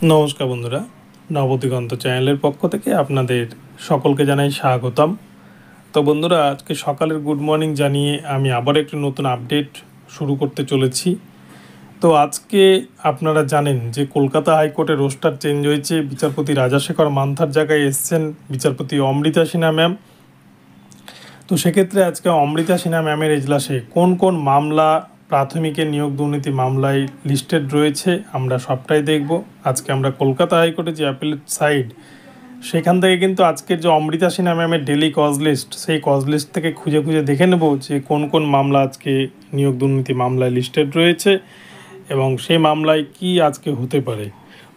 নমস্কার বন্ধুরা, নবদিগন্ত চ্যানেলের পক্ষ থেকে আপনাদের সকলকে জানাই স্বাগতম। তো বন্ধুরা, আজকে সকালের গুড মর্নিং জানিয়ে আমি আবার একটি নতুন আপডেট শুরু করতে চলেছি। তো আজকে আপনারা জানেন যে কলকাতা হাইকোর্টের রোস্টার চেঞ্জ হয়েছে। বিচারপতি রাজাশেখর মান্থার জায়গায় এসছেন বিচারপতি অমৃতা সিনহা ম্যাম। তো সেক্ষেত্রে আজকে অমৃতা সিনহা ম্যামের এজলাসে কোন কোন মামলা প্রাথমিকের নিয়োগ দুর্নীতি মামলায় লিস্টেড রয়েছে আমরা সবটাই দেখব। আজকে আমরা কলকাতা হাইকোর্টে যে অ্যাপিলেট সাইড, সেখান থেকে কিন্তু আজকের যে অমৃতা সিনহা ম্যামের ডেলি কজ লিস্ট, সেই কজ লিস্ট থেকে খুঁজে খুঁজে দেখে নেব যে কোন কোন মামলা আজকে নিয়োগ দুর্নীতি মামলায় লিস্টেড রয়েছে এবং সেই মামলায় কি আজকে হতে পারে।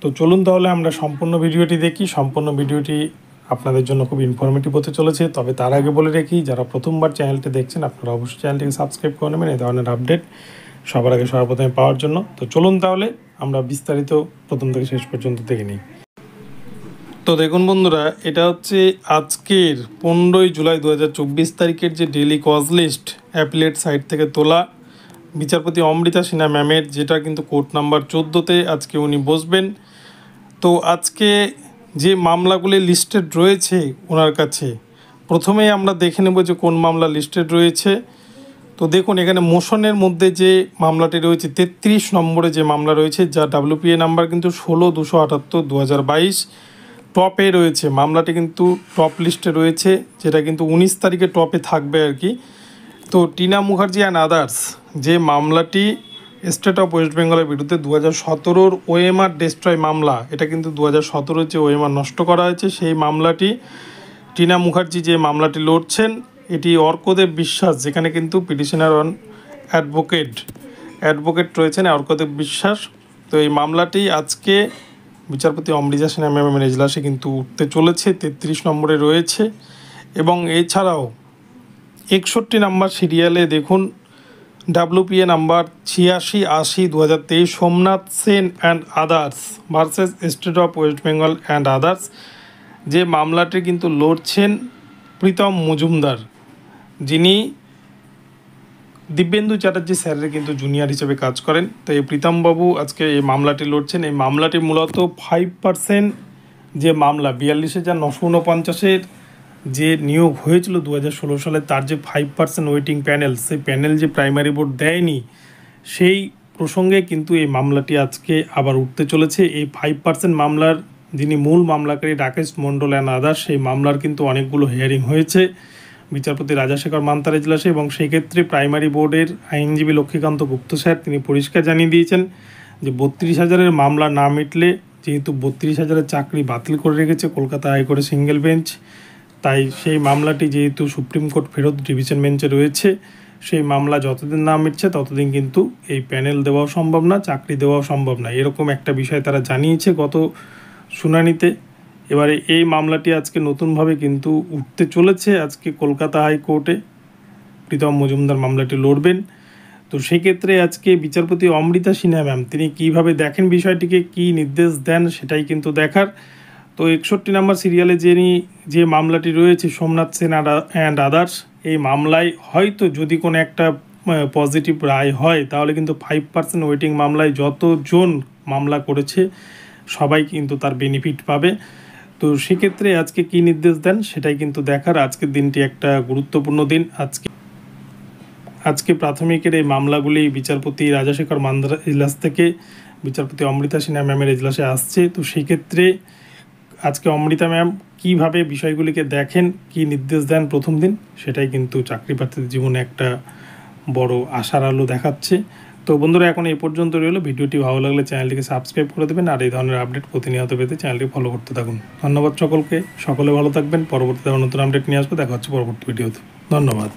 তো চলুন তাহলে আমরা সম্পূর্ণ ভিডিওটি দেখি। সম্পূর্ণ ভিডিওটি আপনাদের জন্য খুব ইনফরমেটিভ হতে চলেছে। তবে তার আগে বলে রাখি, যারা প্রথমবার চ্যানেলটি দেখছেন আপনারা অবশ্যই চ্যানেলটিকে সাবস্ক্রাইব করে নেবেন এই ধরনের আপডেট সবার আগে সবার প্রথমে পাওয়ার জন্য। তো চলুন তাহলে আমরা বিস্তারিত প্রথম থেকে শেষ পর্যন্ত দেখে নিই। তো দেখুন বন্ধুরা, এটা হচ্ছে আজকের 15 জুলাই 2024 তারিখের যে daily cause list appellate site থেকে তোলা বিচারপতি অমৃতা সিনহা ম্যামের, যেটা কিন্তু কোর্ট নাম্বার 14-তে আজকে উনি বসবেন। তো আজকে যে মামলাগুলি লিস্টেড রয়েছে ওনার কাছে, প্রথমেই আমরা দেখে নেব যে কোন মামলা লিস্টেড রয়েছে। তো দেখুন, এখানে মোশনের মধ্যে যে মামলাটি রয়েছে 33 নম্বরে যে মামলা রয়েছে, যা WPA নাম্বার কিন্তু 16-278-2022 টপে রয়েছে। মামলাটি কিন্তু টপ লিস্টে রয়েছে, যেটা কিন্তু 19 তারিখে টপে থাকবে আর কি। তো টিনা মুখার্জি অ্যান্ড আদার্স যে মামলাটি স্টেট অফ ওয়েস্ট বেঙ্গলের বিরুদ্ধে 2017-র OMR ডেস্ট্রয় মামলা, এটা কিন্তু 2017-র যে OMR নষ্ট করা হয়েছে সেই মামলাটি টিনা মুখার্জি যে মামলাটি লড়ছেন, এটি অর্কদেব বিশ্বাস, যেখানে কিন্তু পিটিশনার অন অ্যাডভোকেট রয়েছেন অর্কদেব বিশ্বাস। তো এই মামলাটি আজকে বিচারপতি অমৃতা সিনহা ম্যামের এজলাসে কিন্তু উঠতে চলেছে, 33 নম্বরে রয়েছে। এবং এছাড়াও 61 নম্বর সিরিয়ালে দেখুন WPA number 8680-2023 Somnath Sen and others versus state of West Bengal and others, যে মামলাটি কিন্তু লড়ছেন প্রীতম মজুমদার, যিনি দিব্যেন্দু চ্যাটার্জি স্যারের কিন্তু জুনিয়র হিসেবে কাজ করেন। তো এই প্রীতমবাবু আজকে এই মামলাটি লড়ছেন। এই মামলাটি মূলত 5% যে মামলা 42,949-এর যে নিয়োগ হয়েছিল 2016 সালে, তার যে 5% ওয়েটিং প্যানেল, সেই প্যানেল যে প্রাইমারি বোর্ড দেয়নি, সেই প্রসঙ্গে কিন্তু এই মামলাটি আজকে আবার উঠতে চলেছে। এই 5% মামলার যিনি মূল মামলাকারী রাকেশ মণ্ডল অ্যান্ড আদার্স, সেই মামলার কিন্তু অনেকগুলো হিয়ারিং হয়েছে বিচারপতি রাজাশেখর মান্থার এজলাসে। এবং সেক্ষেত্রে প্রাইমারি বোর্ডের আইনজীবী লক্ষ্মীকান্ত গুপ্ত স্যার তিনি পরিষ্কার জানিয়ে দিয়েছেন যে 32,000-এর মামলা না মিটলে, যেহেতু 32,000-এর চাকরি বাতিল করে রেখেছে কলকাতা হাইকোর্টের সিঙ্গেল বেঞ্চ, তাই সেই মামলাটি যেহেতু সুপ্রিম কোর্ট ফেরত ডিভিশন বেঞ্চে রয়েছে, সেই মামলা যতদিন না মিটছে ততদিন কিন্তু এই প্যানেল দেওয়াও সম্ভব না, চাকরি দেওয়াও সম্ভব না, এরকম একটা বিষয় তারা জানিয়েছে গত শুনানিতে। এবারে এই মামলাটি আজকে নতুনভাবে কিন্তু উঠতে চলেছে আজকে কলকাতা হাইকোর্টে। প্রীতম মজুমদার মামলাটি লড়বেন। তো সেক্ষেত্রে আজকে বিচারপতি অমৃতা সিনহা ম্যাম তিনি কীভাবে দেখেন বিষয়টিকে, কী নির্দেশ দেন সেটাই কিন্তু দেখার। তো 61 নম্বর সিরিয়ালে যে মামলাটি রয়েছে সোমনাথ সেন অ্যান্ড আদার্স, এই মামলায় হয়তো যদি কোনো একটা পজিটিভ রায় হয়, তাহলে কিন্তু 5% ওয়েটিং মামলায় যতজন মামলা করেছে সবাই কিন্তু তার বেনিফিট পাবে। তো সেক্ষেত্রে আজকে কী নির্দেশ দেন সেটাই কিন্তু দেখার। আজকের দিনটি একটা গুরুত্বপূর্ণ দিন। আজকে প্রাথমিকের এই মামলাগুলি বিচারপতি রাজাশেখর মান্থার এজলাস থেকে বিচারপতি অমৃতা সিনহা ম্যামের এজলাসে আসছে। তো সেক্ষেত্রে আজকে অমৃতা ম্যাম কীভাবে বিষয়গুলিকে দেখেন, কী নির্দেশ দেন প্রথম দিন, সেটাই কিন্তু চাকরি প্রার্থীদের জীবনে একটা বড় আশার আলো দেখাচ্ছে। তো বন্ধুরা, এখন এই পর্যন্ত রইল। ভিডিওটি ভালো লাগলে চ্যানেলটিকে সাবস্ক্রাইব করে দেবেন, আর এই ধরনের আপডেট প্রতিনিয়ত পেতে চ্যানেলটি ফলো করতে থাকুন। ধন্যবাদ সকলকে, সকলে ভালো থাকবেন। পরবর্তীতে নতুন আপডেট নিয়ে আসবো, দেখা হচ্ছে পরবর্তী ভিডিওতে। ধন্যবাদ।